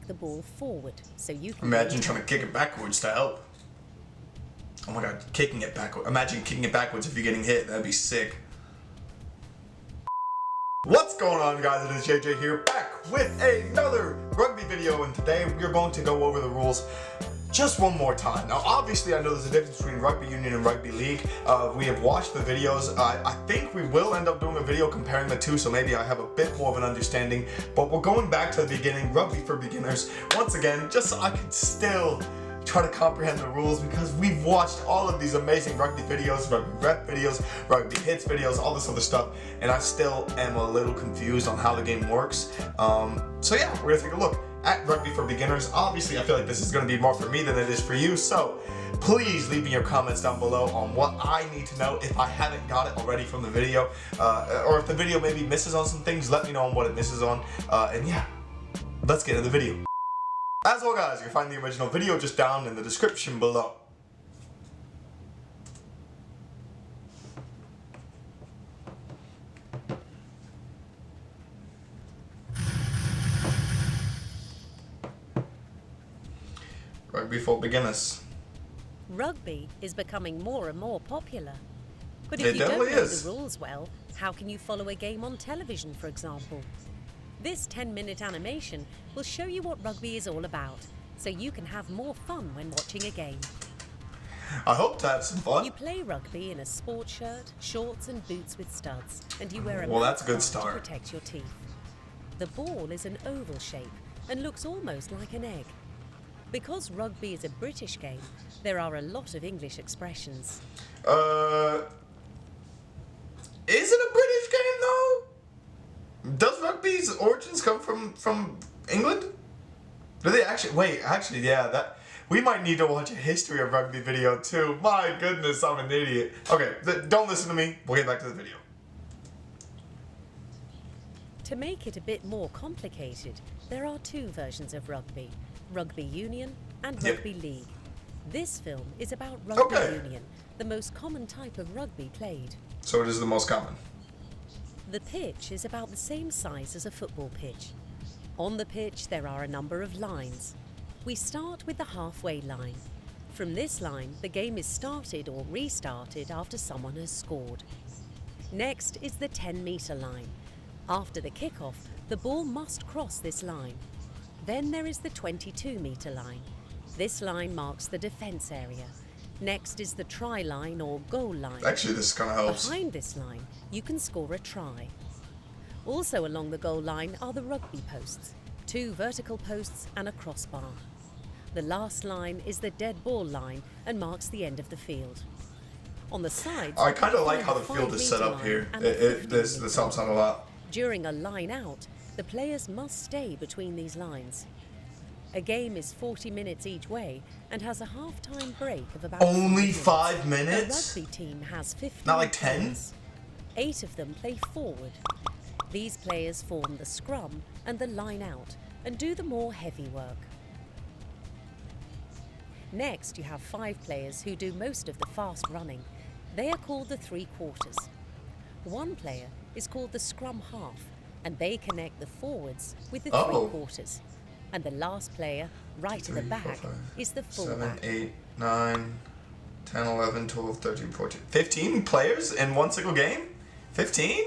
kick the ball forward so you can... Imagine trying to kick it backwards to help. Oh my god, kicking it backwards. Imagine kicking it backwards if you're getting hit. That'd be sick. What's going on, guys? It is JJ here, back with another rugby video, and today we're going to go over the rules just one more time. Now, obviously, I know there's a difference between rugby union and rugby league. We have watched the videos. I think we will end up doing a video comparing the two, so maybe I have a bit more of an understanding. But we're going back to the beginning, rugby for beginners, once again, just so I can still try to comprehend the rules, because we've watched all of these amazing rugby videos, rugby rep videos, rugby hits videos, all this other stuff, and I still am a little confused on how the game works. So yeah, we're gonna take a look at rugby for beginners. Obviously, I feel like this is gonna be more for me than it is for you, so please leave me your comments down below on what I need to know if I haven't got it already from the video, or if the video maybe misses on some things, let me know on what it misses on, and yeah, let's get into the video. As well, guys, you can find the original video just down in the description below. Rugby for beginners. Rugby is becoming more and more popular. But if you don't know the rules well, how can you follow a game on television, for example? This 10-minute animation will show you what rugby is all about, so you can have more fun when watching a game. I hope to have some fun. You play rugby in a sports shirt, shorts and boots with studs, and you wear a that's a good mask start to protect your teeth. The ball is an oval shape and looks almost like an egg. Because rugby is a British game, there are a lot of English expressions. Is it a British game though? Does rugby's origins come from England? Do they actually? Wait, actually, yeah, that we might need to watch a history of rugby video too. My goodness, I'm an idiot. Okay, don't listen to me. We'll get back to the video. To make it a bit more complicated, there are two versions of rugby: rugby union and rugby league. This film is about rugby union, the most common type of rugby played. So it is the most common. The pitch is about the same size as a football pitch. On the pitch, there are a number of lines. We start with the halfway line. From this line, the game is started or restarted after someone has scored. Next is the 10-meter line. After the kickoff, the ball must cross this line. Then there is the 22-meter line. This line marks the defense area. Next is the try line or goal line. Actually, this kind of helps. Behind this line, you can score a try. Also along the goal line are the rugby posts, 2 vertical posts and a crossbar. The last line is the dead ball line and marks the end of the field. On the sides, I kind of like how the field is set up here. This helps out a lot. During a line out, the players must stay between these lines. A game is 40 minutes each way and has a half-time break of about only 5 minutes? The rugby team has 15 Not like 10? players. 8 of them play forward. These players form the scrum and the line out and do the more heavy work. Next, you have 5 players who do most of the fast running. They are called the 3/4. 1 player is called the scrum half, and they connect the forwards with the 3/4. And the last player, right in the back, is the fullback. 7, 8, 9, 10, 11, 12, 13, 14. 15 players in one single game? 15?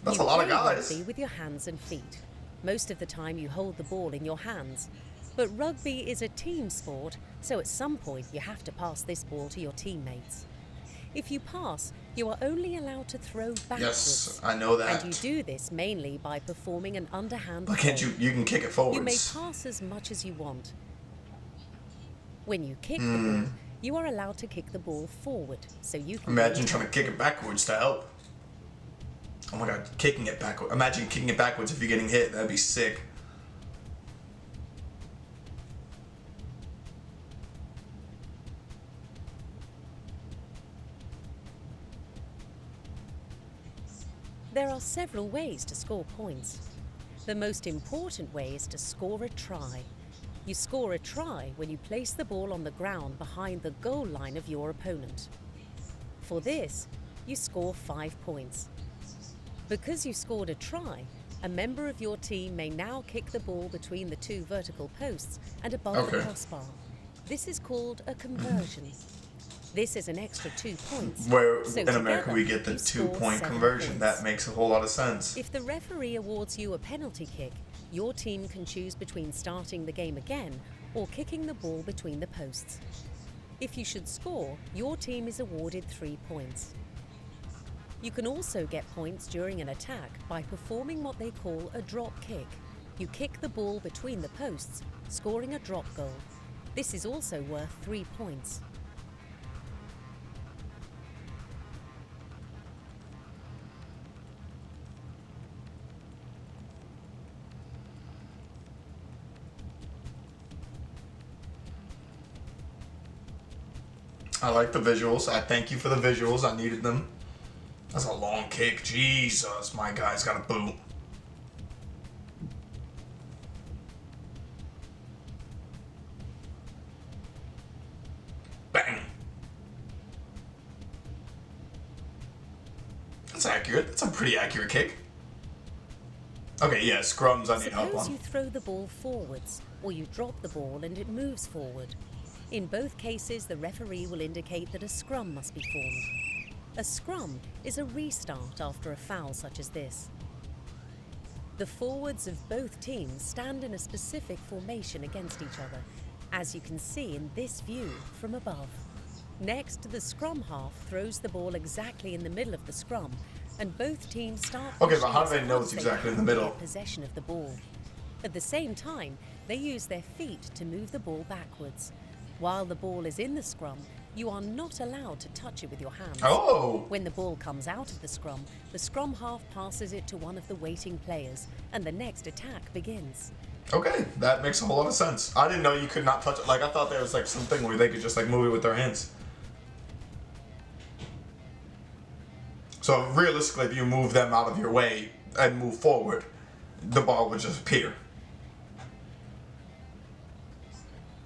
That's a lot of guys. You play rugby with your hands and feet. Most of the time you hold the ball in your hands. But rugby is a team sport, so at some point you have to pass this ball to your teammates. If you pass, you are only allowed to throw backwards. Yes, I know that. And you do this mainly by performing an underhand But can't you can kick it forwards. You may pass as much as you want. When you kick the ball, you are allowed to kick the ball forward, so you can... Imagine trying to kick it backwards to help. Oh my god, kicking it backwards. Imagine kicking it backwards if you're getting hit. That'd be sick. There are several ways to score points. The most important way is to score a try. You score a try when you place the ball on the ground behind the goal line of your opponent. For this, you score 5 points. Because you scored a try, A member of your team may now kick the ball between the two vertical posts and above the crossbar. This is called a conversion. This is an extra 2 points. Where so in America we get the 2-point conversion. That makes a whole lot of sense. If the referee awards you a penalty kick, your team can choose between starting the game again or kicking the ball between the posts. If you should score, your team is awarded 3 points. You can also get points during an attack by performing what they call a drop kick. You kick the ball between the posts, scoring a drop goal. This is also worth 3 points. I like the visuals. I thank you for the visuals. I needed them. That's a long kick. Jesus, my guy's got a boot. Bang. That's accurate. That's a pretty accurate kick. Okay, yeah, scrums I need help on. Suppose you throw the ball forwards, or you drop the ball and it moves forward. In both cases, the referee will indicate that a scrum must be formed. A scrum is a restart after a foul such as this. The forwards of both teams stand in a specific formation against each other, as you can see in this view from above. Next, the scrum half throws the ball exactly in the middle of the scrum, and both teams start. Okay, but how do they know it's exactly in the middle? Possession of the ball. At the same time, they use their feet to move the ball backwards. While the ball is in the scrum, you are not allowed to touch it with your hands. Oh! When the ball comes out of the scrum half passes it to one of the waiting players, and the next attack begins. Okay, that makes a whole lot of sense. I didn't know you could not touch it. Like, I thought there was like something where they could just like move it with their hands. So realistically, if you move them out of your way and move forward, the ball would just appear.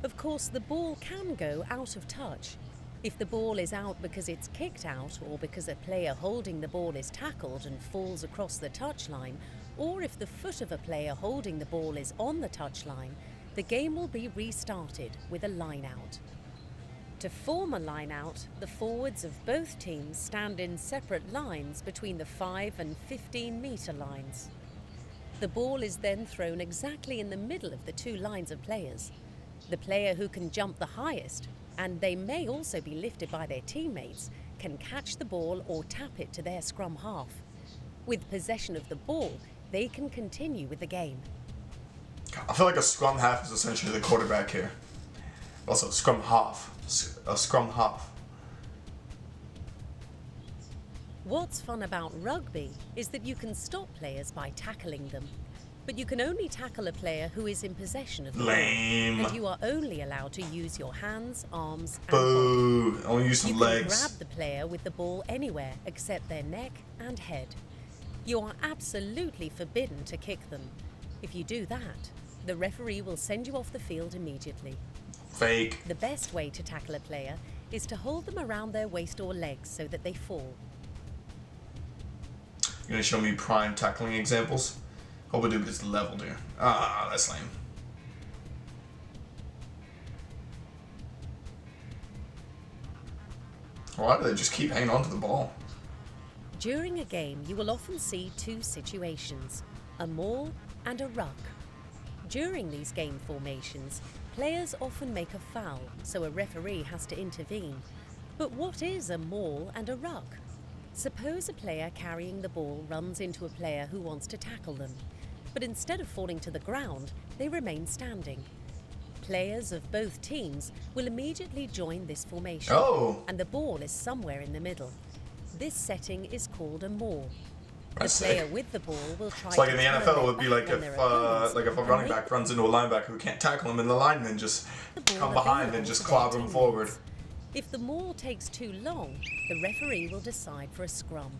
Of course, the ball can go out of touch. If the ball is out because it's kicked out, or because a player holding the ball is tackled and falls across the touchline, or if the foot of a player holding the ball is on the touchline, the game will be restarted with a line-out. To form a line-out, the forwards of both teams stand in separate lines between the 5 and 15-metre lines. The ball is then thrown exactly in the middle of the two lines of players. The player who can jump the highest, and they may also be lifted by their teammates, can catch the ball or tap it to their scrum half. With possession of the ball, they can continue with the game. I feel like a scrum half is essentially the quarterback here. Also, scrum half. A scrum half. What's fun about rugby is that you can stop players by tackling them. But you can only tackle a player who is in possession of the ball. Lame. And you are only allowed to use your hands, arms, and body. body. Only use some legs. You can grab the player with the ball anywhere except their neck and head. You are absolutely forbidden to kick them. If you do that, the referee will send you off the field immediately. Fake. The best way to tackle a player is to hold them around their waist or legs so that they fall. You're gonna show me prime tackling examples? Hope I do gets leveled here. Ah, that's lame. Why do they just keep hanging on to the ball? During a game, you will often see two situations, a maul and a ruck. During these game formations, players often make a foul, so a referee has to intervene. But what is a maul and a ruck? Suppose a player carrying the ball runs into a player who wants to tackle them. But instead of falling to the ground, they remain standing. Players of both teams will immediately join this formation, and the ball is somewhere in the middle. This setting is called a maul. The player with the ball will try it's like to in the NFL, it would be like if a running back runs into a linebacker who can't tackle him, and the linemen just come behind and just clobber him forward. If the maul takes too long, the referee will decide for a scrum.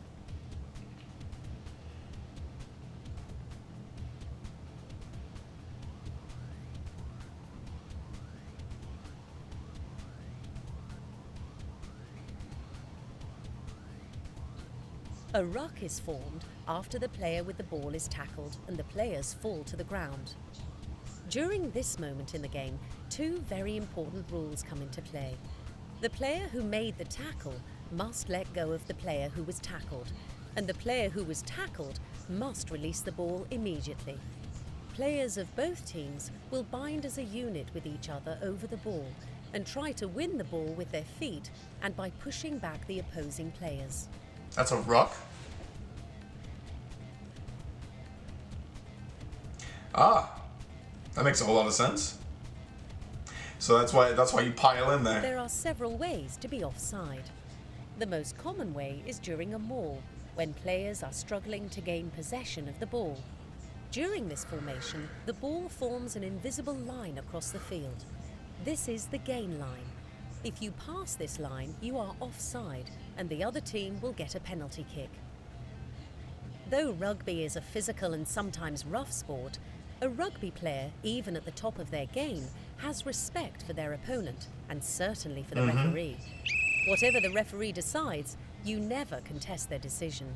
A ruck is formed after the player with the ball is tackled and the players fall to the ground. During this moment in the game, two very important rules come into play. The player who made the tackle must let go of the player who was tackled, and the player who was tackled must release the ball immediately. Players of both teams will bind as a unit with each other over the ball and try to win the ball with their feet and by pushing back the opposing players. That's a ruck? Ah, that makes a whole lot of sense. So that's why you pile in there. There are several ways to be offside. The most common way is during a maul, when players are struggling to gain possession of the ball. During this formation, the ball forms an invisible line across the field. This is the gain line. If you pass this line, you are offside, and the other team will get a penalty kick. Though rugby is a physical and sometimes rough sport, a rugby player, even at the top of their game, has respect for their opponent, and certainly for the referee. Whatever the referee decides, you never contest their decision.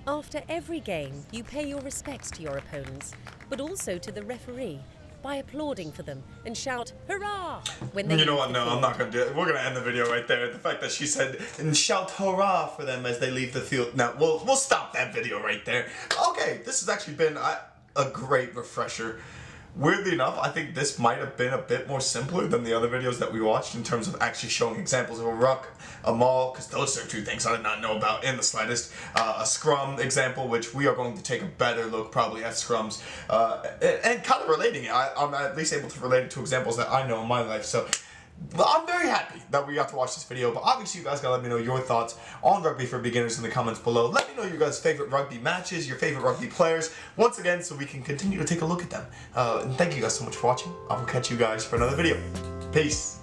After every game, you pay your respects to your opponents, but also to the referee, by applauding for them and shout, "Hurrah!" when they You know what? No, field. I'm not gonna do it. We're gonna end the video right there. The fact that she said and shout hurrah for them as they leave the field. Now we'll stop that video right there. Okay, this has actually been a great refresher. Weirdly enough, I think this might have been a bit more simpler than the other videos that we watched in terms of actually showing examples of a ruck, a maul, because those are two things I did not know about in the slightest. A scrum example, which we are going to take a better look probably at scrums, and kind of relating it. I'm at least able to relate it to examples that I know in my life. So I'm very happy that we got to watch this video, but obviously you guys gotta let me know your thoughts on rugby for beginners in the comments below. Let me know your guys' favorite rugby matches, your favorite rugby players, once again, so we can continue to take a look at them. And thank you guys so much for watching. I will catch you guys for another video. Peace.